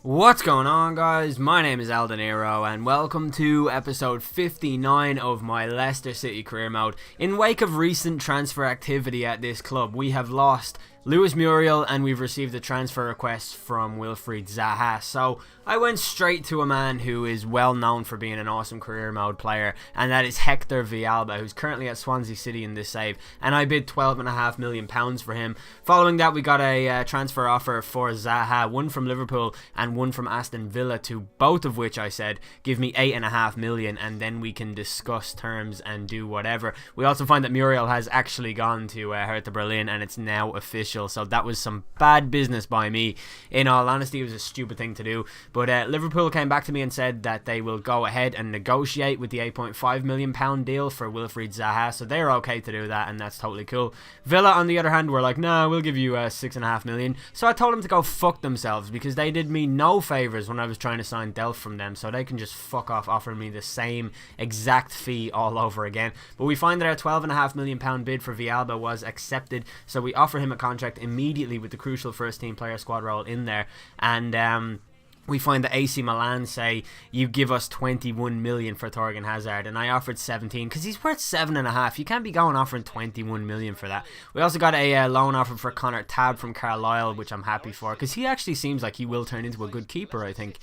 What's going on, guys? My name is Aldeniro and welcome to episode 59 of my Leicester City career mode. In wake of recent transfer activity at this club, we have lost Lewis Muriel and we've received a transfer request from Wilfried Zaha. So I went straight to a man who is well known for being an awesome career mode player, and that is Hector Villalba, who's currently at Swansea City in this save, and I bid £12.5 million for him. Following that, we got a transfer offer for Zaha, one from Liverpool and one from Aston Villa, to both of which I said give me £8.5 million and then we can discuss terms and do whatever. We also find that Muriel has actually gone to Hertha Berlin and it's now official, so that was some bad business by me. In all honesty, it was a stupid thing to do, but Liverpool came back to me and said that they will go ahead and negotiate with the £8.5 million deal for Wilfried Zaha, so they're okay to do that, and that's totally cool. Villa, on the other hand, were like, no, we'll give you £6.5 million. So I told them to go fuck themselves, because they did me no favours when I was trying to sign Delph from them, so they can just fuck off offering me the same exact fee all over again. But we find that our £12.5 million bid for Villalba was accepted, so we offer him a contract immediately with the crucial first team player squad role in there, and we find that AC Milan say, you give us 21 million for Thorgan Hazard, and I offered 17 because he's worth 7.5. You can't be going offering 21 million for that. We also got a loan offer for Connor Tabb from Carlisle, which I'm happy for, because he actually seems like he will turn into a good keeper, I think,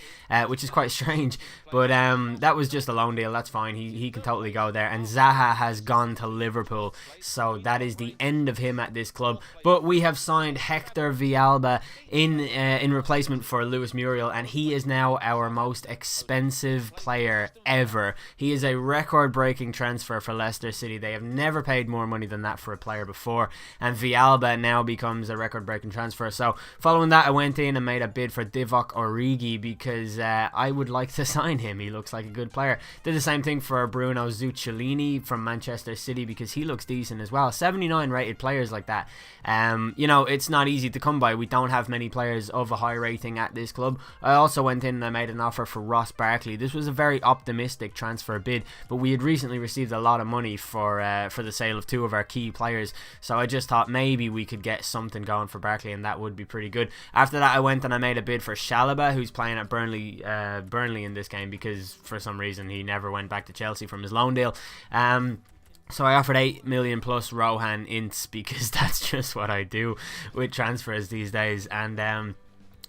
which is quite strange, but that was just a loan deal. That's fine, he can totally go there. And Zaha has gone to Liverpool, so that is the end of him at this club. But we have signed Hector Villalba in replacement for Lewis Muriel, and he is now our most expensive player ever. He is a record-breaking transfer for Leicester City. They have never paid more money than that for a player before, and Villalba now becomes a record-breaking transfer. So following that, I went in and made a bid for Divock Origi because I would like to sign him. He looks like a good player. Did the same thing for Bruno Zuccolini from Manchester City because he looks decent as well. 79 rated players like that. You know, it's not easy to come by. We don't have many players of a high rating at this club. I also went in and I made an offer for Ross Barkley. This was a very optimistic transfer bid, but we had recently received a lot of money for the sale of two of our key players, so I just thought maybe we could get something going for Barkley, and that would be pretty good. After that, I went and I made a bid for Chalobah, who's playing at Burnley in this game because for some reason he never went back to Chelsea from his loan deal. So I offered 8 million plus Rohan Ince because that's just what I do with transfers these days. And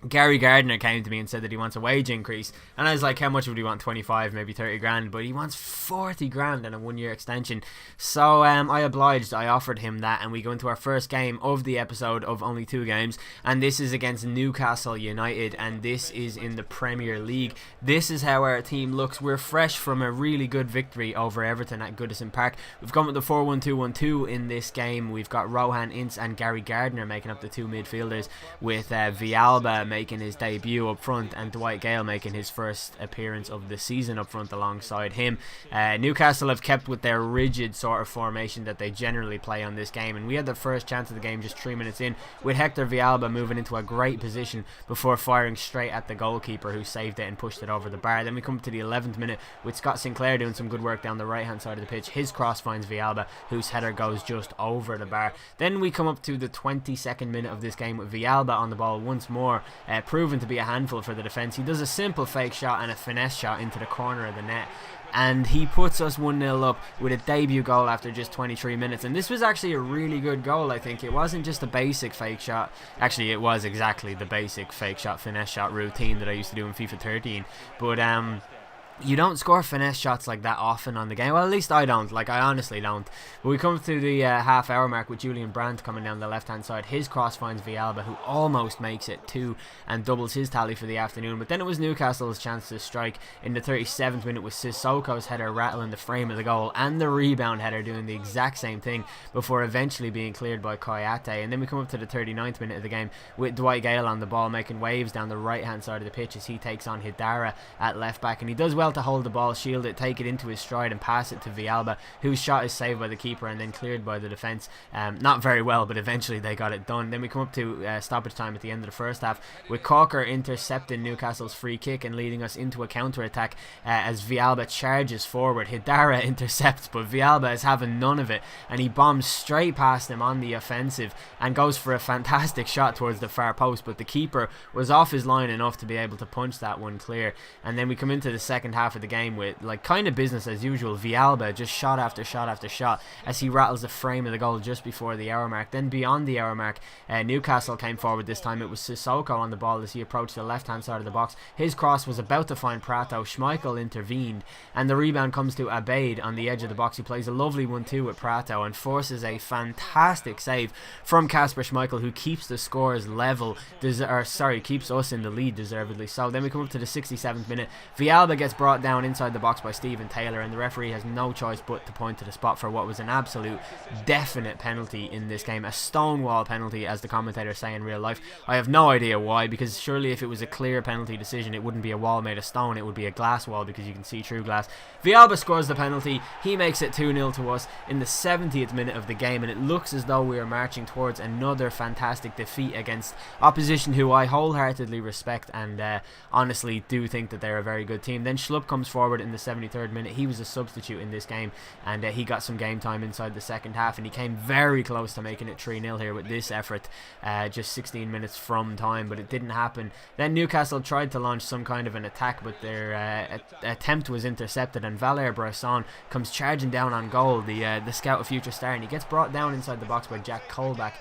Gary Gardner came to me and said that he wants a wage increase, and I was like, how much would he want? 25, maybe 30 grand, but he wants 40 grand and a 1-year extension. So I obliged. I offered him that, and we go into our first game of the episode of only 2 games, and this is against Newcastle United, and this is in the Premier League. This is how our team looks. We're fresh from a really good victory over Everton at Goodison Park. We've gone with the 4-1-2-1-2 in this game. We've got Rohan Ince and Gary Gardner making up the 2 midfielders, with Villalba making his debut up front and Dwight Gale making his first appearance of the season up front alongside him. Newcastle have kept with their rigid sort of formation that they generally play on this game, and we had the first chance of the game just 3 minutes in, with Hector Villalba moving into a great position before firing straight at the goalkeeper, who saved it and pushed it over the bar. Then we come to the 11th minute with Scott Sinclair doing some good work down the right hand side of the pitch. His cross finds Villalba, whose header goes just over the bar. Then we come up to the 22nd minute of this game with Villalba on the ball once more, proven to be a handful for the defence. He does a simple fake shot and a finesse shot into the corner of the net, and he puts us 1-0 up with a debut goal after just 23 minutes. And this was actually a really good goal. I think it wasn't just a basic fake shot. Actually, it was exactly the basic fake shot finesse shot routine that I used to do in FIFA 13, but you don't score finesse shots like that often on the game. Well, at least I don't. Like, I honestly don't. But we come to the half-hour mark with Julian Brandt coming down the left-hand side. His cross finds Villalba, who almost makes it 2 and doubles his tally for the afternoon. But then it was Newcastle's chance to strike in the 37th minute with Sissoko's header rattling the frame of the goal and the rebound header doing the exact same thing before eventually being cleared by Koyate. And then we come up to the 39th minute of the game with Dwight Gale on the ball, making waves down the right-hand side of the pitch as he takes on Hidara at left-back. And he does well well to hold the ball, shield it, take it into his stride and pass it to Villalba, whose shot is saved by the keeper and then cleared by the defence. Not very well, but eventually they got it done. Then we come up to stoppage time at the end of the first half, with Corker intercepting Newcastle's free kick and leading us into a counter-attack as Villalba charges forward. Hidara intercepts, but Villalba is having none of it, and he bombs straight past him on the offensive and goes for a fantastic shot towards the far post, but the keeper was off his line enough to be able to punch that one clear. And then we come into the second half of the game with like kind of business as usual. Villalba just shot after shot after shot as he rattles the frame of the goal just before the hour mark. Then beyond the hour mark, Newcastle came forward. This time it was Sissoko on the ball as he approached the left hand side of the box. His cross was about to find Prato. Schmeichel intervened and the rebound comes to Abeid on the edge of the box. He plays a lovely 1-2 with Prato and forces a fantastic save from Kasper Schmeichel, who keeps the scores level, keeps us in the lead deservedly so. Then we come up to the 67th minute. Villalba gets brought down inside the box by Stephen Taylor, and the referee has no choice but to point to the spot for what was an absolute definite penalty in this game. A stonewall penalty, as the commentators say in real life. I have no idea why, because surely if it was a clear penalty decision, it wouldn't be a wall made of stone, it would be a glass wall, because you can see through glass. Villalba scores the penalty. He makes it 2-0 to us in the 70th minute of the game, and it looks as though we are marching towards another fantastic defeat against opposition who I wholeheartedly respect and honestly do think that they're a very good team. Then Schlupp comes forward in the 73rd minute. He was a substitute in this game, and he got some game time inside the second half, and he came very close to making it 3-0 here with this effort, just 16 minutes from time, but it didn't happen. Then Newcastle tried to launch some kind of an attack, but their attempt was intercepted, and Valère Bresson comes charging down on goal, the scout of future star, and he gets brought down inside the box by Jack Colback.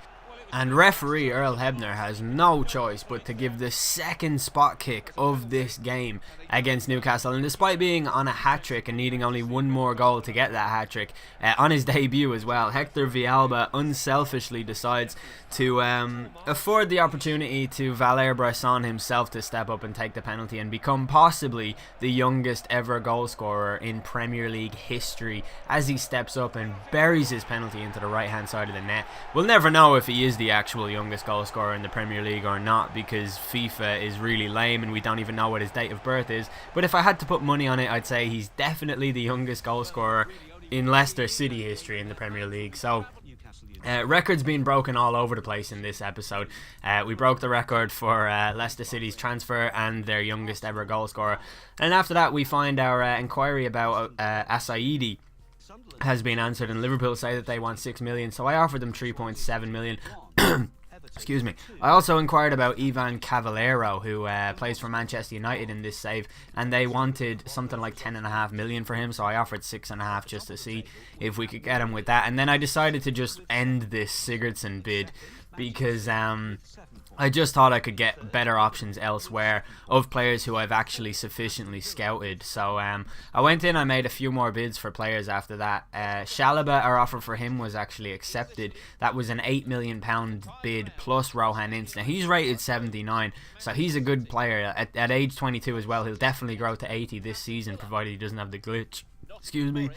And referee Earl Hebner has no choice but to give the second spot kick of this game against Newcastle. And despite being on a hat-trick and needing only one more goal to get that hat-trick, on his debut as well, Hector Villalba unselfishly decides to afford the opportunity to Valère Bresson himself to step up and take the penalty and become possibly the youngest ever goal scorer in Premier League history, as he steps up and buries his penalty into the right hand side of the net. We'll never know if he is the actual youngest goal scorer in the Premier League or not, because FIFA is really lame and we don't even know what his date of birth is, but if I had to put money on it, I'd say he's definitely the youngest goal scorer in Leicester City history in the Premier League. So records being broken all over the place in this episode. We broke the record for Leicester City's transfer and their youngest ever goal scorer, and after that we find our inquiry about Asaidi has been answered, and Liverpool say that they want 6 million, so I offered them 3.7 million. Excuse me. I also inquired about Ivan Cavallero, who plays for Manchester United in this save, and they wanted something like 10.5 million for him, so I offered 6.5 just to see if we could get him with that. And then I decided to just end this Sigurdsson bid because I just thought I could get better options elsewhere of players who I've actually sufficiently scouted. So I went in, I made a few more bids for players after that. Chalobah, our offer for him was actually accepted. That was an £8 million bid plus Rohan Ince. Now he's rated 79, so he's a good player. At age 22 as well, he'll definitely grow to 80 this season, provided he doesn't have the glitch. Excuse me.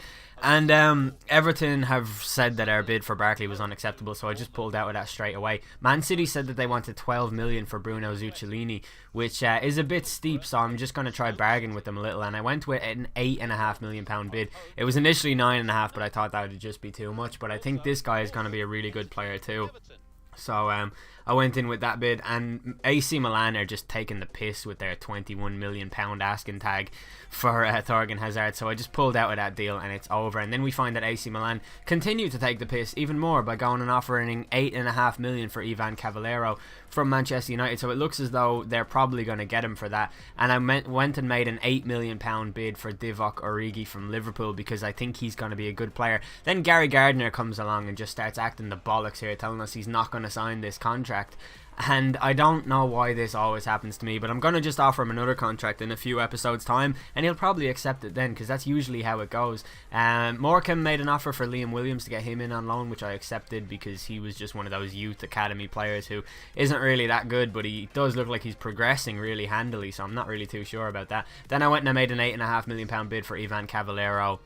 And Everton have said that our bid for Barkley was unacceptable, so I just pulled out of that straight away. Man City said that they wanted 12 million for Bruno Zuccolini, which is a bit steep, so I'm just going to try bargain with them a little, and I went with an £8.5 million bid. It was initially 9.5, but I thought that would just be too much, but I think this guy is going to be a really good player too. So I went in with that bid, and AC Milan are just taking the piss with their £21 million asking tag for Thorgan Hazard, so I just pulled out of that deal and it's over. And then we find that AC Milan continue to take the piss even more by going and offering £8.5 million for Ivan Cavallero from Manchester United, so it looks as though they're probably going to get him for that. And I went and made an £8 million bid for Divock Origi from Liverpool because I think he's going to be a good player. Then Gary Gardner comes along and just starts acting the bollocks here, telling us he's not going to sign this contract. And I don't know why this always happens to me, but I'm going to just offer him another contract in a few episodes time, and he'll probably accept it then, because that's usually how it goes. Morecambe made an offer for Liam Williams to get him in on loan, which I accepted because he was just one of those youth academy players who isn't really that good, but he does look like he's progressing really handily, so I'm not really too sure about that. Then I went and I made an £8.5 million bid for Ivan Cavallero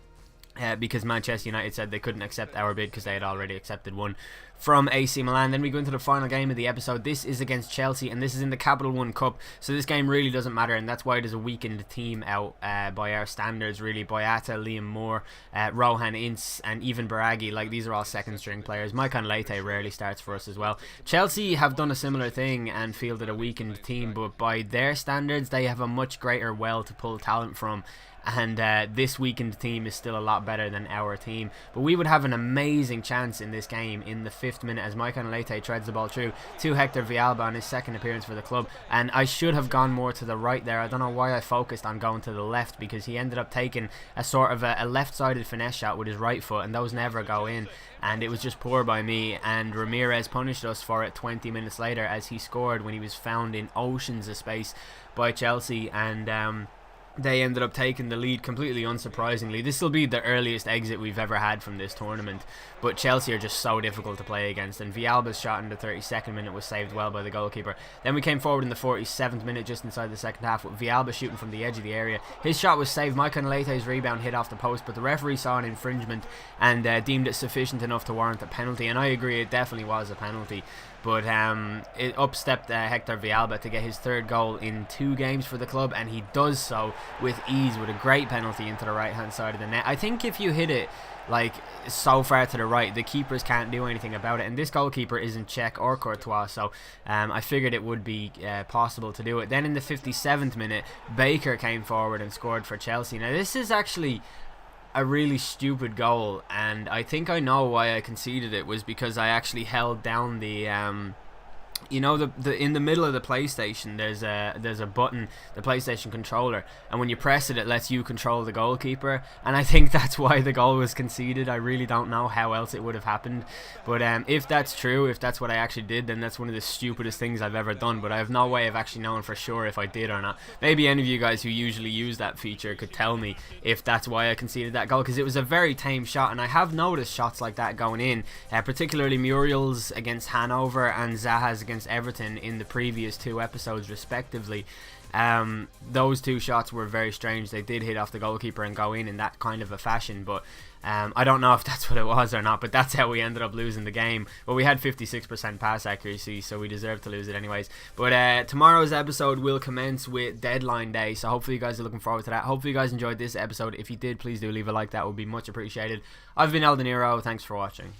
because Manchester United said they couldn't accept our bid because they had already accepted one from AC Milan. Then we go into the final game of the episode. This is against Chelsea, and this is in the Capital One Cup, so this game really doesn't matter, and that's why there's a weakened team out by our standards, really. Boyata, Liam Moore, Rohan Ince, and even Baraghi, like, these are all second string players. Maicon Leite rarely starts for us as well. Chelsea have done a similar thing and fielded a weakened team, but by their standards they have a much greater well to pull talent from, and this weakened team is still a lot better than our team. But we would have an amazing chance in this game in the 5th minute as Maicon Leite treads the ball through to Hector Villalba on his second appearance for the club, and I should have gone more to the right there. I don't know why I focused on going to the left, because he ended up taking a sort of a left-sided finesse shot with his right foot, and those never go in, and it was just poor by me. And Ramirez punished us for it 20 minutes later as he scored when he was found in oceans of space by Chelsea, and they ended up taking the lead completely unsurprisingly. This will be the earliest exit we've ever had from this tournament, but Chelsea are just so difficult to play against, and Villalba's shot in the 32nd minute was saved well by the goalkeeper. Then we came forward in the 47th minute, just inside the second half, with Villalba shooting from the edge of the area. His shot was saved. Maicon Leite's rebound hit off the post, but the referee saw an infringement and deemed it sufficient enough to warrant a penalty, and I agree, it definitely was a penalty. But it upstepped Hector Villalba to get his 3rd goal in 2 games for the club, and he does so with ease with a great penalty into the right hand side of the net. I think if you hit it like so far to the right, the keepers can't do anything about it, and this goalkeeper isn't Cech or Courtois, so I figured it would be possible to do it. Then in the 57th minute, Baker came forward and scored for Chelsea. Now this is actually a really stupid goal, and I think I know why I conceded it was because I actually held down the you know, the in the middle of the PlayStation there's a button, the PlayStation controller, and when you press it, it lets you control the goalkeeper, and I think that's why the goal was conceded. I really don't know how else it would have happened, but if that's true, if that's what I actually did, then that's one of the stupidest things I've ever done, but I have no way of actually knowing for sure if I did or not. Maybe any of you guys who usually use that feature could tell me if that's why I conceded that goal, because it was a very tame shot, and I have noticed shots like that going in, particularly Muriel's against Hanover and Zaha's against Everton in the previous 2 episodes respectively. Those 2 shots were very strange. They did hit off the goalkeeper and go in that kind of a fashion, but I don't know if that's what it was or not, but that's how we ended up losing the game. Well, we had 56% pass accuracy, so we deserved to lose it anyways. But tomorrow's episode will commence with deadline day, so hopefully you guys are looking forward to that. Hopefully you guys enjoyed this episode. If you did, please do leave a like. That would be much appreciated. I've been El Dinero. Thanks for watching.